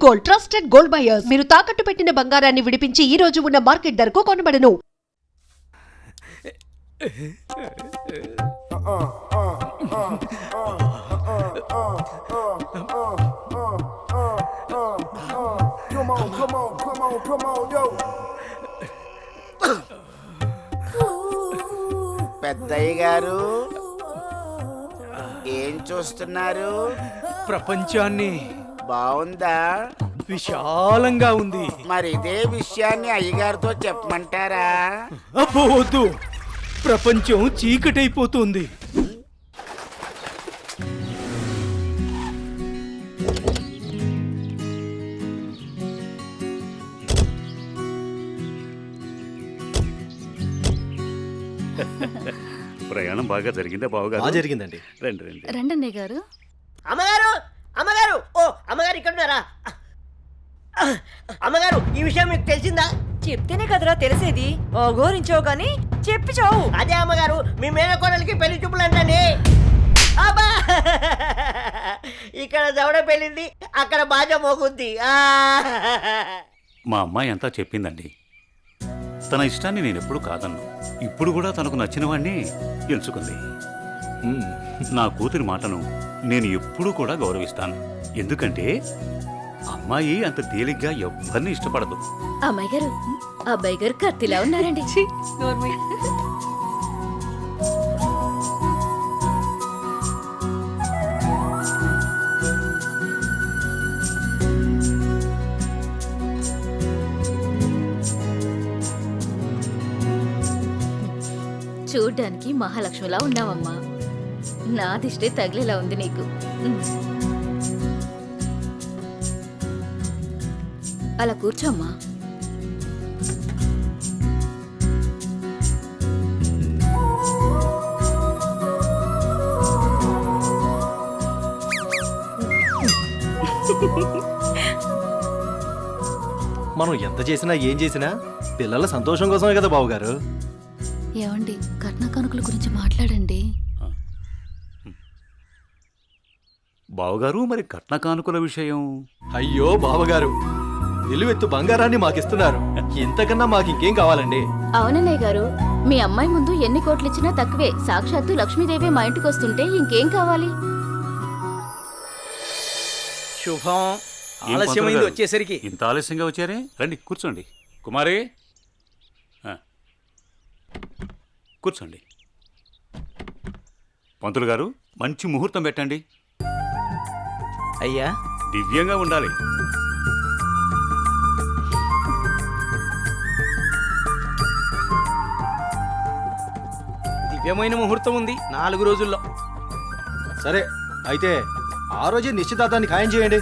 Gold, trusted gold buyers. మీరు తాకట్టు పెట్టిన బంగారాన్ని విడిపించి ఈ రోజు ఉన్న మార్కెట్ ధరకు కొనబడను. పెద్దయ్య గారు ఏం చూస్తున్నారు? ప్రపంచాన్ని. బాగుందా? విశాలంగా ఉంది. మరి ఇదే విషయాన్ని అయ్యగారితో చెప్పమంటారా? అబ్బో వద్దు, ప్రపంచం చీకటైపోతుంది. ప్రయాణం బాగా జరిగిందా బావగారు? జరిగిందండి. రండి రండి. రండి గారు. అమ్మగారు, అమ్మగారు, ఓ అమ్మగారు ఇక్కడ ఉన్నారా? అమ్మగారు, ఈ విషయం మీకు తెలిసిందా? చెప్తేనే కదరా తెలిసేది. గోరించావు గాని చెప్పి చావు. అదే అమ్మగారు, మీ మేనకోడలికి పెళ్లి చూపులు అంటండి. అబ్బా, ఇక్కడ దవడ పెళ్ళింది, అక్కడ బాజ మోగుద్ది. మా అమ్మాయి అంతా చెప్పిందండి. తన ఇష్టాన్ని నేను ఎప్పుడు కాదన్ను. ఇప్పుడు కూడా తనకు నచ్చిన వాడిని ఎంచుకుంది. నా కూతురి మాటను నేను ఎప్పుడూ కూడా గౌరవిస్తాను. ఎందుకంటే అమ్మాయి అంత తేలిగ్గా ఎవ్వరిని ఇష్టపడదు. అమ్మాయి గారు, అబ్బాయి గారు కత్తిలా ఉన్నారండి. చూడ్డానికి మహాలక్ష్మిలా ఉన్నావమ్మా. నా దిష్టే తగిలేలా ఉంది నీకు. అలా కూర్చోమ్మా. మనం ఎంత చేసినా ఏం చేసినా పిల్లల సంతోషం కోసమే కదా బావగారు. ఏమండి, కట్న కానుకల గురించి మాట్లాడండి. బావగారు, మరి కట్న కానుకల విషయం? అయ్యో బావగారు, నిలువెత్తు బంగారాన్ని మాకిస్తున్నారు. ఇంతకన్నా మాకింకేం కావాలండి? అవునన్నయ్య గారు, మీ అమ్మాయి ముందు ఎన్ని కోట్లు ఇచ్చినా తక్కువే. సాక్షాత్తు లక్ష్మీదేవి మా ఇంటికి వస్తుంటే ఇంకేం కావాలి? శుభం. ఏం ఆలస్యమైంది పంతులు గారు? వచ్చేసరికి. ఇంత ఆలస్యంగా వచ్చారే? రండి కూర్చోండి. కుమారి, కూర్చోండి. పంతులు గారు, మంచి ముహూర్తం పెట్టండి. అయ్యా, దివ్యంగా ఉండాలి. దివ్యమైన ముహూర్తం ఉంది 4 రోజుల్లో. సరే అయితే ఆ రోజే నిశ్చితార్థాన్ని ఖాయం చేయండి.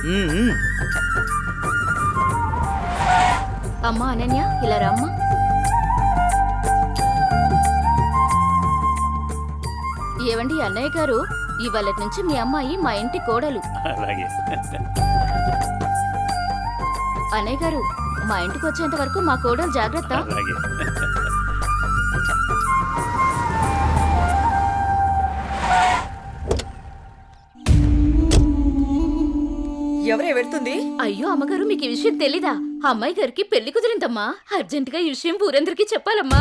అమ్మా అనన్య, ఇలా రామ్మా. ఏవండి అన్నయ్య గారు, ఇవాళ నుంచి మీ అమ్మాయి మా ఇంటి కోడలు. అలాగే. అన్నయ్య గారు, మా ఇంటికి వచ్చేంత వరకు మా కోడలు జాగ్రత్త. అలాగే. ఎవరే వెళ్తుంది? అయ్యో అమ్మగారు, మీకు ఈ విషయం తెలీదా? అమ్మాయి గారికి పెళ్లి కుదిరిందమ్మా. అర్జెంటుగా ఈ విషయం ఊరందరికీ చెప్పాలమ్మా.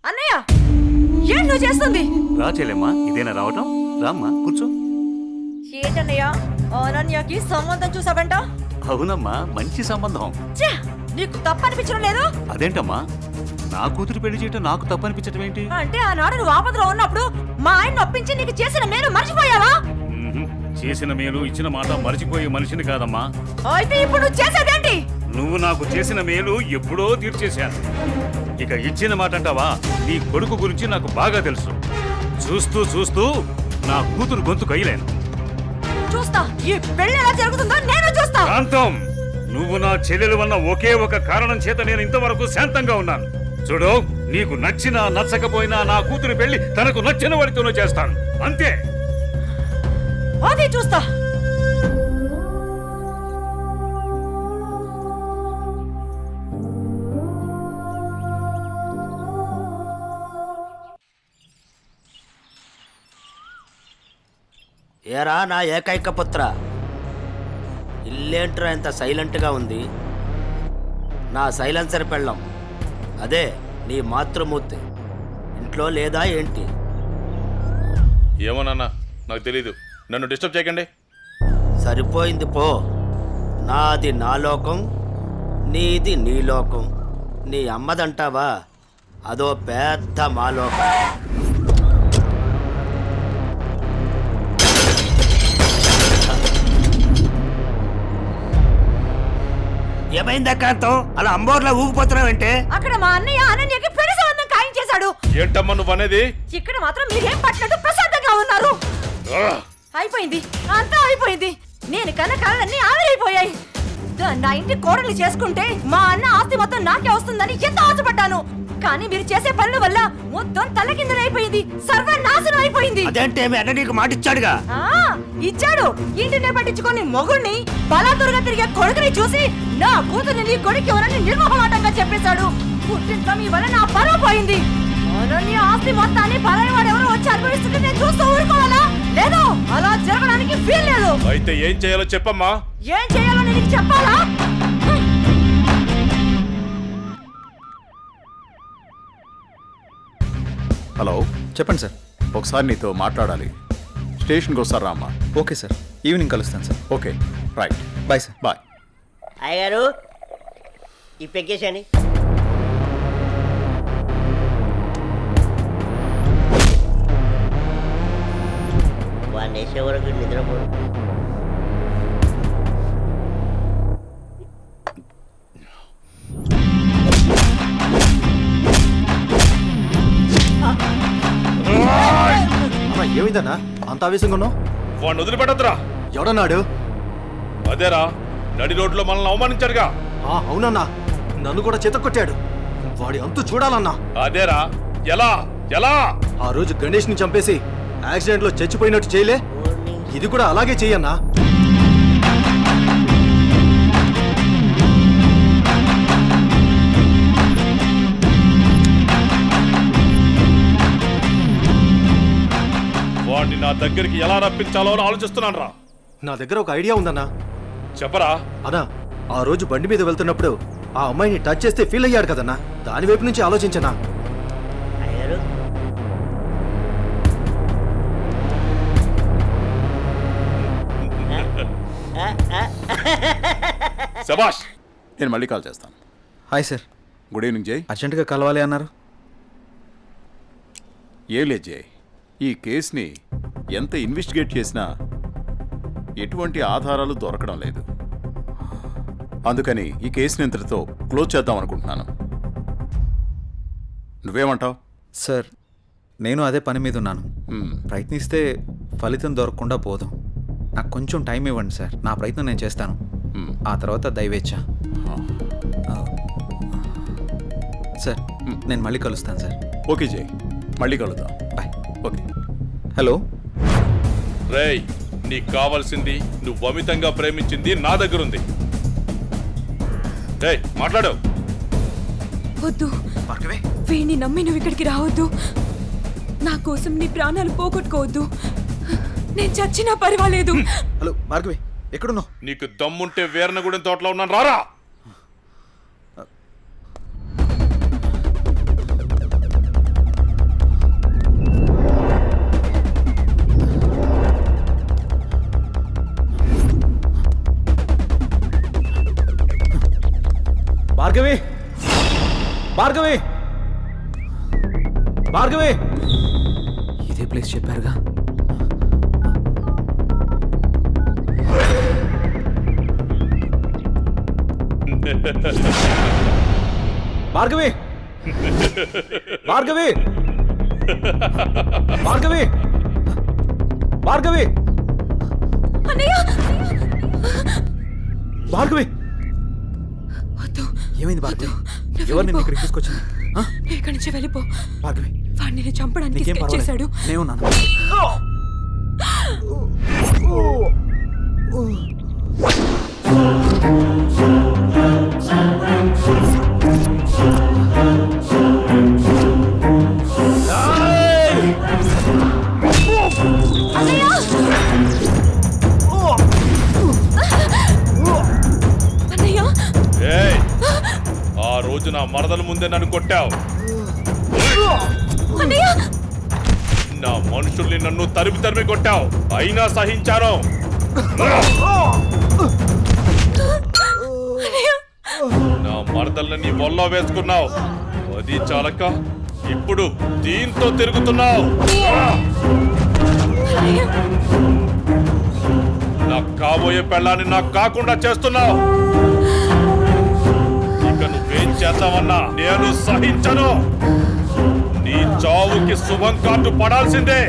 అన్నయ్య, ఏం నువ్వు చేస్తుంది? రా చెల్లెమ్మా, ఇదేనా రావటం? రామ్మా కూర్చో. ఏంటన్నయ్య, అనన్యకి సంబంధం చూసావంట? అవునమ్మా, మంచి సంబంధం. ఛే, నీకు తప్పనిపించడం లేదు? అదేంటమ్మా, నా కూతురు పెళ్లి చేయటం నాకు తప్పనిపించటం ఏంటి? అంటే ఆనాడు నువ్వు ఆపదలో ఉన్నప్పుడు మా ఆయన ఒప్పించి నీకు చేసిన మేలు మర్చిపోయావా? చేసిన మేలు ఇచ్చిన మాట మర్చిపోయే మనిషిని కాదమ్మా. అయితే ఇప్పుడు నువ్వు చేసేదేంటి? నువ్వు నాకు చేసిన మేలు ఎప్పుడో తీర్చేశాను. ఇక ఇచ్చిన మాట అంటావా? నీ కొడుకు గురించి నాకు బాగా తెలుసు. చూస్తూ చూస్తూ నా కూతురు గొంతు కయ్యలేను. చూస్తా, ఈ పెళ్లి ఎలా జరుగుతుందో నేను చూస్తా. శాంతం, నువ్వు నా చెల్లెలు వల్ల ఒకే ఒక కారణం చేత నేను ఇంతవరకు శాంతంగా ఉన్నాను. చూడు, నీకు నచ్చినా నచ్చకపోయినా నా కూతురు పెళ్లి తనకు నచ్చిన వాడితోనూ చేస్తాను, అంతే. అది చూస్తా. ఏరా నా ఏకైక పుత్ర, ఇల్లేంట్రా ఇంత సైలెంట్గా ఉంది? నా సైలెన్సర్ పెళ్ళం, అదే నీ మాతృమూర్తి ఇంట్లో లేదా ఏంటి? ఏమోనన్నా నాకు తెలీదు, నన్ను డిస్టర్బ్ చేయకండి. సరిపోయింది పో. నాది నా లోకం, నీది నీ లోకం. నీ అమ్మదంటావా? అదో పెద్ద మా లోకం. ఏమైందా కాంతం, అలా అంబోర్లా ఊగిపోతున్నావంటే? అక్కడ మా అన్నయ్య అనన్యకి పెళ్లి సంబంధం ఖాయం చేశాడు. ఏంటమ్మా నువ్వు అనేది? ఇక్కడ మాత్రం మీరేం పట్టినట్టు ప్రశాంతంగా ఉన్నారు. ఆ! అయిపోయింది, అంతా అయిపోయింది. నేను కన్న కళ్ళన్నీ ఆవిరైపోయాయి. నా ఇంటి కోడలు చేసుకుంటే మా అన్న ఆస్తి మొత్తం నాకే వస్తుందని ఎంత ఆశపడ్డాను. కానీ మీరు చేసే పనుల వల్ల మొత్తం తలకిందులైపోయింది, సర్వనాశనం అయిపోయింది. అదేంటే మీ అన్న నీకు మాట ఇచ్చాడుగా? ఇచ్చాడు. ఇంటినే పట్టించుకొని మొగుడిని బలాదురుగా తిరిగే కొడుకుని చూసి నా కూతుర్ని నీ కొడుకు ఎవరని నిర్మోహమాటంగా చెప్పేశాడు. పుట్టింట్లో మీ వల్ల నా పరువు పోయింది. అనన్య ఆస్తి మొత్తాన్ని పరాయి వాడు ఎవరో వచ్చి అనుభవిస్తుంటే నేను చూస్తూ ఊరుకోవాలా? లేదు, అలా జరగడానికి వీల్లేదు. అయితే ఏం చేయాలో చెప్పమ్మా. ఏం చేయాలో నేను నీకు చెప్పాలా? హలో, చెప్పండి సార్. ఒకసారి నీతో మాట్లాడాలి. స్టేషన్కి వస్తారా అమ్మా? ఓకే సార్, ఈవినింగ్ కలుస్తాను సార్. Okay, right. Bye sir. Bye. అయ్యగారు ఈ పెగ్గేసాని. వాడిని వేసే వరకు నిద్రపోడు. అమ్మా, ఏమైందన్నా అంత ఆవేశంగా ఉన్నావు? వాడిని వదిలిపెట్టద్దురా. ఎవడన్నాడు? అదేరా, నడి రోడ్లో మనల్ని అవమానించాడుగా. అవునన్నా, నన్ను కూడా చేతకొట్టాడు. వాడి అంతు చూడాలన్నా. అదేరా, ఎలా ఎలా? ఆ రోజు గణేష్ ని చంపేసి యాక్సిడెంట్ లో చచ్చిపోయినట్టు చేయలే, ఇది కూడా అలాగే చెయ్యన్నా. వాడిని నా దగ్గరికి ఎలా రప్పించాలో అని ఆలోచిస్తున్నాను రా. నా దగ్గర ఒక ఐడియా ఉందన్నా. చెప్పరా. అన్నా, ఆ రోజు బండి మీద వెళ్తున్నప్పుడు ఆ అమ్మాయిని టచ్ చేస్తే ఫీల్ అయ్యాడు కదన్నా, దాని వైపు నుంచి ఆలోచించనా. అయ్యగారు శభాష్. నేను మళ్ళీ కాల్ చేస్తాను. Hi sir. గుడ్ ఈవినింగ్ జై. అర్జెంటుగా కలవాలి అన్నారు. ఏం లేదు జై, ఈ కేసుని ఎంత ఇన్వెస్టిగేట్ చేసినా ఎటువంటి ఆధారాలు దొరకడం లేదు. అందుకని ఈ కేసుని ఇంతటితో క్లోజ్ చేద్దాం అనుకుంటున్నాను. నువ్వేమంటావు? సార్, నేను అదే పని మీద ఉన్నాను. ప్రయత్నిస్తే ఫలితం దొరకకుండా పోదాం. నాకు కొంచెం టైం ఇవ్వండి సార్, నా ప్రయత్నం నేను చేస్తాను. ఆ తర్వాత దైవేచ్ఛ. సార్, నేను మళ్ళీ కలుస్తాను సార్. ఓకే జై, మళ్ళీ కలుద్దాం. బాయ్. ఓకే. హలో రేయ్, నీకు కావాల్సింది నువ్వు అమితంగా ప్రేమించింది నా దగ్గరుంది. రేయ్, మాట్లాడు. వద్దు, వీణ్ణి నమ్మి నువ్వు ఇక్కడికి రావద్దు. నా కోసం నీ ప్రాణాలు పోగొట్టుకోవద్దు. నేను చచ్చినా పర్వాలేదు. హలో భార్గవి, ఎక్కడున్నావు? నీకు దమ్ముంటే వీరనగూడెం తోటలో ఉన్నాను, రారా. భార్గవి, భార్గవి, భార్గవి. ఇదే ప్లేస్ చెప్పారుగా. భార్గవి, భార్గవి, భార్గవి, భార్గవి, భార్గవి. ఏమైంది భార్గవి? ఎవరు నిన్ను ఇక్కడికి తీసుకొచ్చింది? ఇక్కడి నుంచి వెళ్ళిపో. భార్గవి, వాడిని నేను చంపడానికి నీకేం స్కెచ్ చేశాడు. పర్వాలేదు, నేను ఉన్నాను. అన్నయ్య! మరదల ముందే నన్ను కొట్టావు. నా మనుషుల్ని నన్ను తరిమి తరిమి కొట్టావు, అయినా సహించాను. నా మరదల్ని నీ ఒళ్ళో వేసుకున్నావు, అది చాలక ఇప్పుడు దీంతో తిరుగుతున్నావు. నాకు కాబోయే పెళ్ళాన్ని నాకు కాకుండా చేస్తున్నావు. ఇక నువ్వేం చేద్దామన్నా నేను సహించను. నీ చావుకి శుభం కార్డు పడాల్సిందే.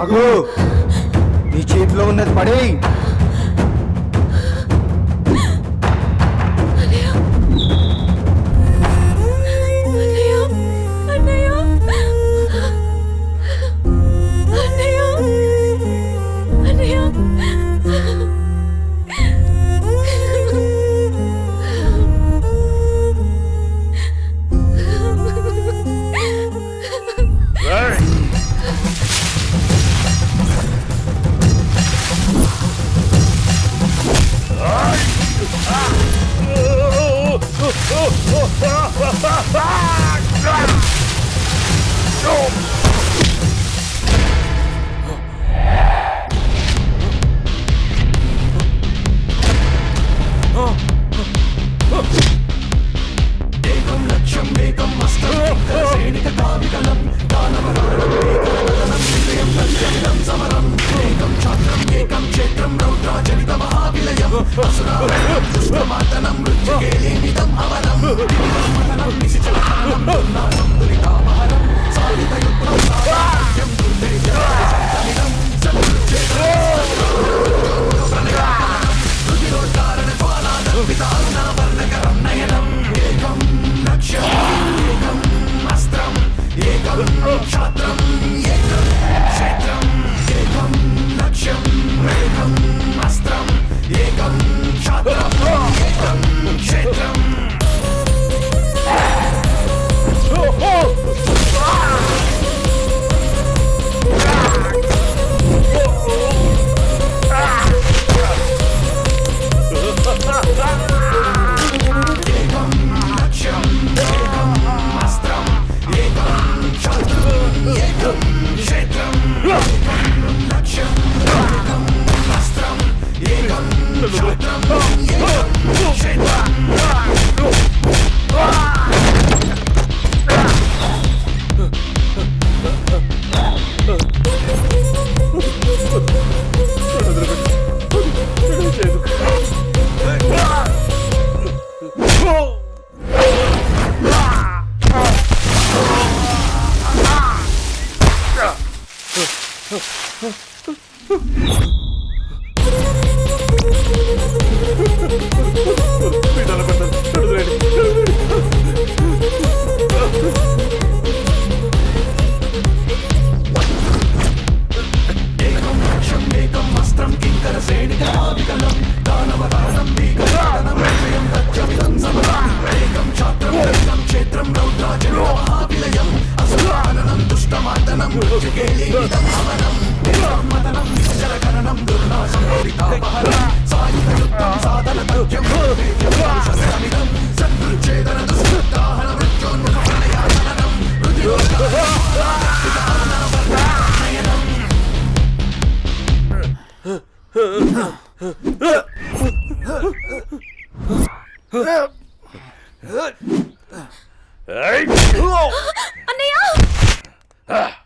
ఆగు, నీ చేతిలో ఉన్నది పడే.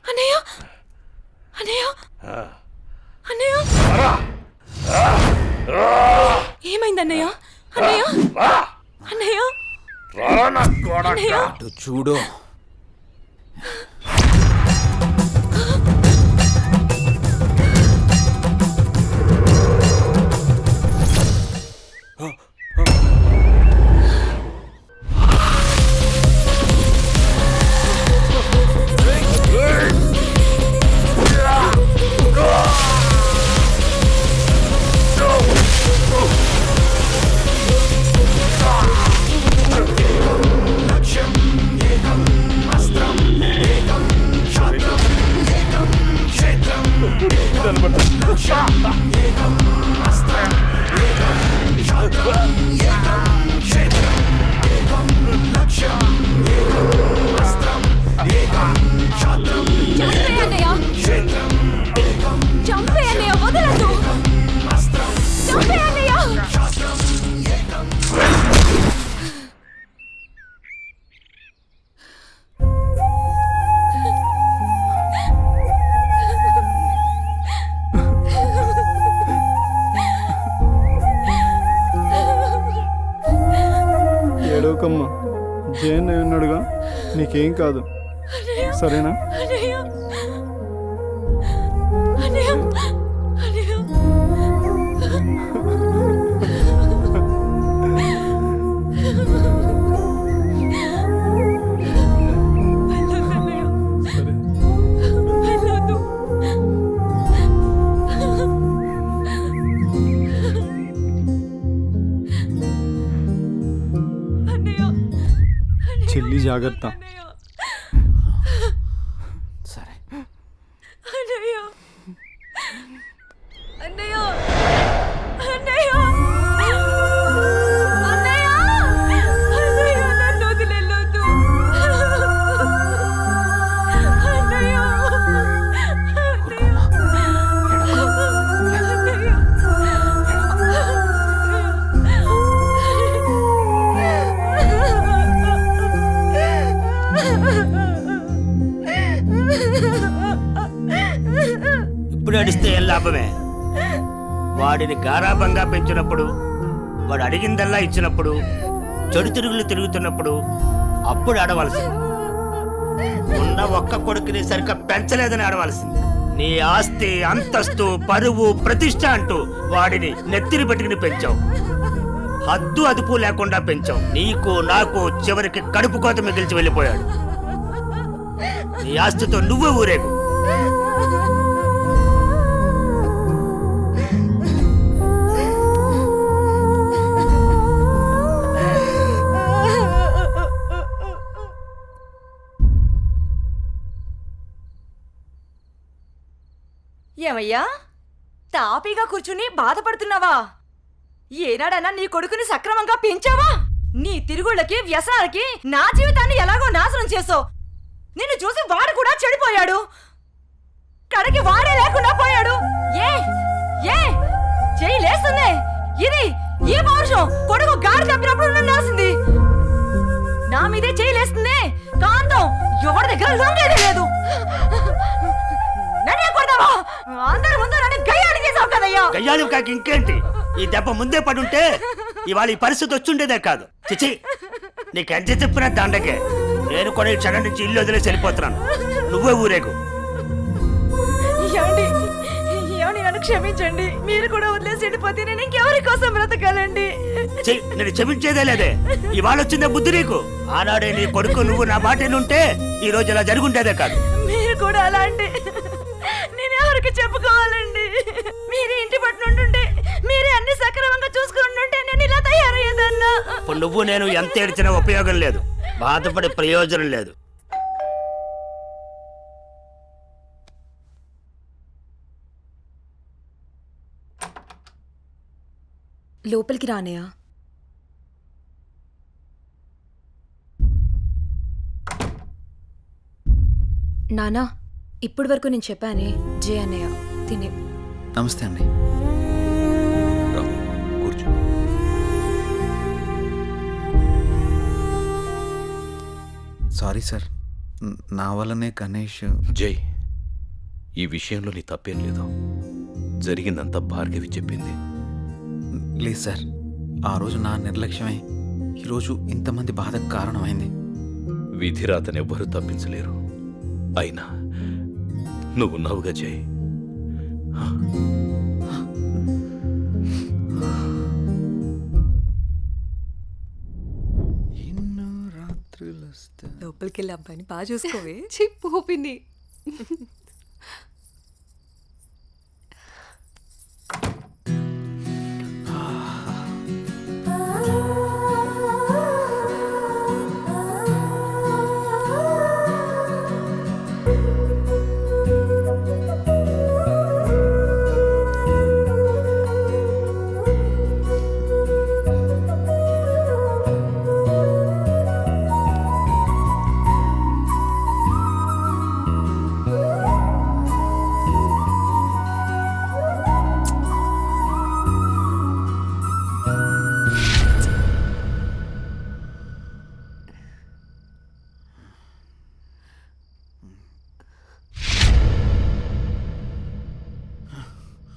అన్నయ్య అన్నయ్య అన్నయ్య ఏమైంది అన్నయ్య అన్నయ్య అన్నయ్య అన్నయ్య చూడు చంపే అన్నయ్య వదలదు చంపే అన్నయ్య ఏడవకమ్మా జయన్ ఉన్నాడుగా, నీకేం కాదు, సరేనా? అన్నయ్య అన్నయ్య అన్నయ్య చెల్లి జాగ్రత్త. సరే అన్నయ్య అన్నయ్య అన్నయ్య అన్నయ్య అన్నయ్య నన్ను వదిలేయొద్దు అన్నయ్య ఇప్పుడు అడిస్తే ఏం లాభమే? వాడిని గారాబంగా పెంచినప్పుడు, వాడు అడిగిందల్లా ఇచ్చినప్పుడు, చెడు తిరుగులు తిరుగుతున్నప్పుడు అప్పుడు ఆడవలసింది. ఉన్న ఒక్క కొడుకుని సరిగ్గా పెంచలేదని ఆడవలసింది. నీ ఆస్తి, అంతస్తు, పరువు, ప్రతిష్ట అంటూ వాడిని నెత్తిని పెట్టుకుని పెంచావు. హద్దు అదుపు లేకుండా పెంచావు. నీకు నాకు చివరికి కడుపు కోత మిగిల్చి వెళ్ళిపోయాడు. నీ ఆస్తితో నువ్వే ఊరేగు. ఏమయ్యా తాపీగా కూర్చుని బాధపడుతున్నావా? ఏనాడన్నా నీ కొడుకుని సక్రమంగా పెంచావా? నీ తిరుగుళ్ళకి వ్యసనాలకి నా జీవితాన్ని ఎలాగో నాశనం చేసావు. నిన్ను చూసి వాడు కూడా చెడిపోయాడు. కడకి వాడే లేకుండా పోయాడు. ఏ ఏ చెయ్యి లేస్తుంది. ఇది ఈ పౌరుషం కొడుకు గాడి తప్పినప్పుడు ఉండాల్సింది. నా మీదే చెయ్యి లేస్తుంది. కాంతం ఎవరి దగ్గర లొంగేది లేదు. అందరి ముందు నన్ను గయ్యాళి చేసావు కదయ్యా. గయ్యాళి కాకి ఇంకేంటి? ఈ దెబ్బ ముందే పడుంటే ఇవాళ ఈ పరిస్థితి వచ్చుండేదే కాదు. చిచి, నీకు ఎంత చెప్పినా దండకే. నేను కూడా ఈ క్షణం నుంచి ఇల్లు వదిలేసి వెళ్ళిపోతున్నాను. నువ్వే ఊరేగు. ఏమండి నన్ను క్షమించండి. మీరు కూడా వదిలేసి వెళ్ళిపోతే నేను ఇంకెవరి కోసం బ్రతకాలండి? నేను క్షమించేదే లేదే. ఇవాళ వచ్చిందే బుద్ధి నీకు. ఆనాడే నీ కొడుకు నువ్వు నా మాట ఉంటే ఈ రోజు ఇలా జరుగుండేదే కాదు. మీరు కూడా అలాంటి నేను ఎవరికి చెప్పుకోవాలండి? మీరే ఇంటి పట్టునుంటుంటే, మీరే అన్ని సక్రమంగా చూసుకుంటుంటే నేను ఇలా తయారయ్యేదన్నా. ఇప్పుడు నువ్వు నేను ఎంత ఏడ్చినా ఉపయోగం లేదు. బాధపడే ప్రయోజనం లేదు. లోపలికి రానయ్యా. నానా, ఇప్పటి వరకు నేను చెప్పానే జయ అన్నయ్య తినే. నమస్తే అండి. కూర్చో. సారీ సార్, నా వల్లనే గణేష్. జై, ఈ విషయంలో నీ తప్పేం లేదు. జరిగిందంతా భార్గవి చెప్పింది. లేదు సార్, ఆ రోజు నా నిర్లక్ష్యమే ఈరోజు ఇంతమంది బాధకు కారణమైంది. విధిరాతనెవ్వరూ తప్పించలేరు. అయినా నువ్వున్నావుగా జై. ఎన్నో రాత్రులు లోపలికి వెళ్ళి అబ్బాయిని బాగా చూసుకోవే. చిప్పు పిన్ని.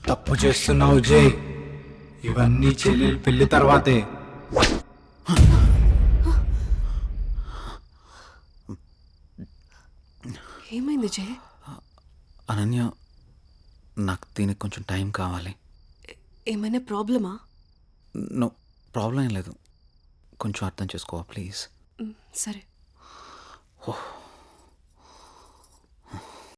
తప్పు చేస్తున్నావు జై. ఇవన్నీ చెల్లెలు పెళ్లి తర్వాతే. ఏమైంది జై? అనన్య, నాకు దీనికి కొంచెం టైం కావాలి. ఏమైనా ప్రాబ్లమా? నో ప్రాబ్లం ఏం లేదు, కొంచెం అర్థం చేసుకోవా ప్లీజ్. సరే. ఓహ్